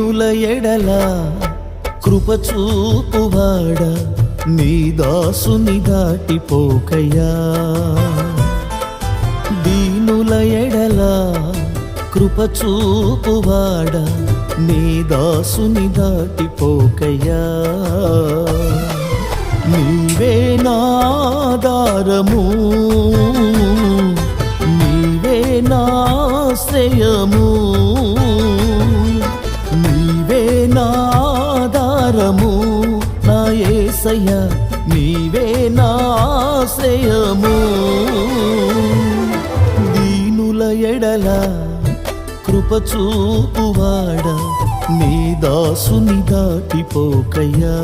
దీనుల ఎడల కృప చూపువాడ నీ దాసుని దాటిపోకయ్యా దీనుల ఎడల కృప చూపువాడ నీ దాసుని దాటిపోకయ్యా నీవే నాధారము నీవే నాశ్రయము నీవే నాధారము నా యేసయ్యా నీవే నాశ్రయము దీనుల ఎడల కృప చూపువాడ నీ దాసుని దాటిపోకయ్యా